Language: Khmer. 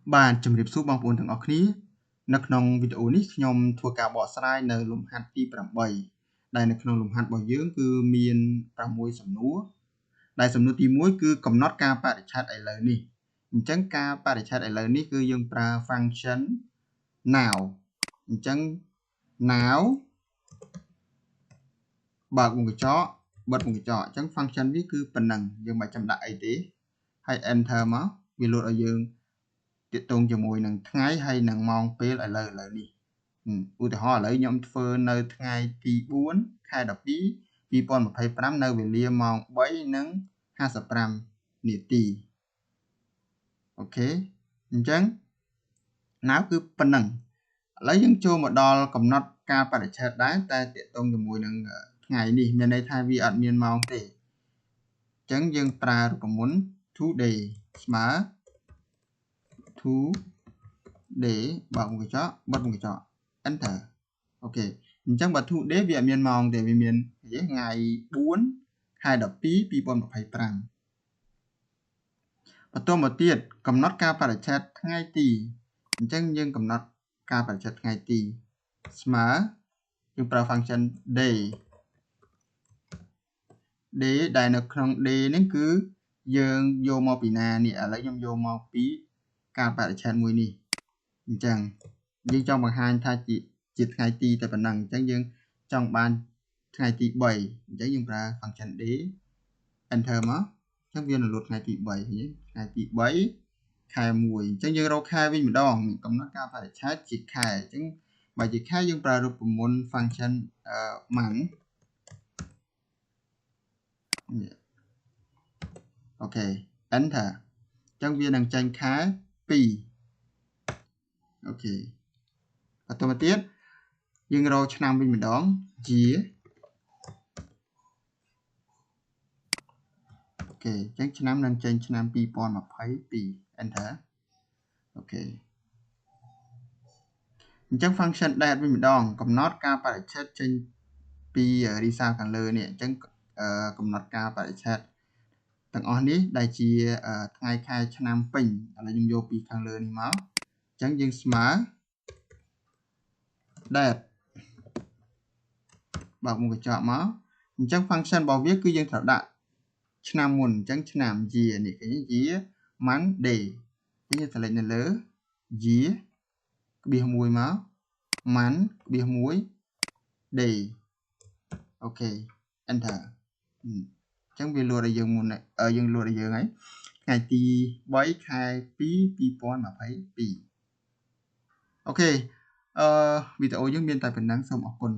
Bạn chấm điểm số bằng 4 ទាំងអស់គ្នានៅក្នុងវីដេអូនេះខ្ញុំធ្វើការបកស្រាយនៅលំហាត់ទី8ដែលនៅក្នុងលំហាត់របស់យើងគឺមាន6សំណួរដែលសំណួរទី1គឺកំណត់ការបរិច្ឆេទឥឡូវនេះអញ្ចឹងការបរិច្ឆេទឥឡូវនេះគឺយើងប្រើ function now អញ្ចឹង now បើកមុខកញ្ចក់បិទមុខកញ្ចក់អញ្ចឹង function វាគឺប៉ុណ្ណឹងយើងមិនចាំដាក់អីទេហើយ enter មកវាលោតឲ្យយើងទាក់ទងជាមួយនឹងថ្ងៃហើយនឹងម៉ោងពេលឥឡូវនេះឧទាហរណ៍ឥឡូវខ្ញុំធ្វើនៅថ្ងៃទី4ខែ12 2025នៅវេលាម៉ោង 3:55 នាទីអូខេអញ្ចឹង now គឺប៉ុណ្ណឹងឥឡូវយើងចូលមកដល់កំណត់ការបរិច្ឆេទដែរតែទាក់ទងជាមួយនឹងថ្ងៃនេះមានន័យថាវាអត់មានម៉ោងទេអញ្ចឹងយើងប្រើរូបមន្ត today ស្មើ today បើកមុខកញ្ចក់បិទមុខកញ្ចក់ enter អូខេអញ្ចឹងបើ today វាអត់មានម៉ោងទេវាមានថ្ងៃ4ខែ12 2025បន្តមកទៀតកំណត់ការបរិច្ឆេទថ្ងៃទីអញ្ចឹងយើងកំណត់ការបរិច្ឆេទថ្ងៃទីស្មើយើងប្រើ function day ដែលនៅក្នុង day នេះគឺយើងយកមកពីណានេះឥឡូវខ្ញុំយកមកពីការបរិច្ឆេទមួយនេះអញ្ចឹងយើងចង់បង្ហាញថាជាថ្ងៃទីតែប៉ុណ្ណឹងអញ្ចឹងយើងចង់បានថ្ងៃទី3អញ្ចឹងយើងប្រើ function day enter មកអញ្ចឹងវានៅលុតថ្ងៃទី3ថ្ងៃទី3ខែ1អញ្ចឹងយើងរកខែវិញម្ដងកំណត់ការបរិច្ឆេទជាខែអញ្ចឹងបើជាខែយើងប្រើរូបមន្ត function month អូខេ enter អញ្ចឹងវានឹងចេញខែ2អូខេបន្តមកទៀតយើងរកឆ្នាំវិញម្ដង year អូខេអញ្ចឹងឆ្នាំនឹងចេញឆ្នាំ2022 enter អូខេអញ្ចឹង function date វិញម្ដងកំណត់ការបរិច្ឆេទចេញពីរីសាខាងលើនេះអញ្ចឹងកំណត់ការបរិច្ឆេទទាំងអស់នេះដែលជាថ្ងៃខែឆ្នាំពេញឥឡូវខ្ញុំយកពីខាងលើនេះមកអញ្ចឹងយើងស្មើ date បើកមុខកញ្ចក់មកអញ្ចឹង function របស់វាគឺយើងត្រូវដាក់ឆ្នាំមុនអញ្ចឹងឆ្នាំ year នេះឃើញ year month day អញ្ចឹងយើងselect នៅលើ year ក្បៀស1មក month ក្បៀស1 day អូខេ enter អញ្ចឹងវាលោតឲ្យយើងមុនយើងលោតឲ្យយើងហើយថ្ងៃទី3ខែ2 2022អូខេវីដេអូយើងមានតែប៉ុណ្ណឹងសូមអរគុណ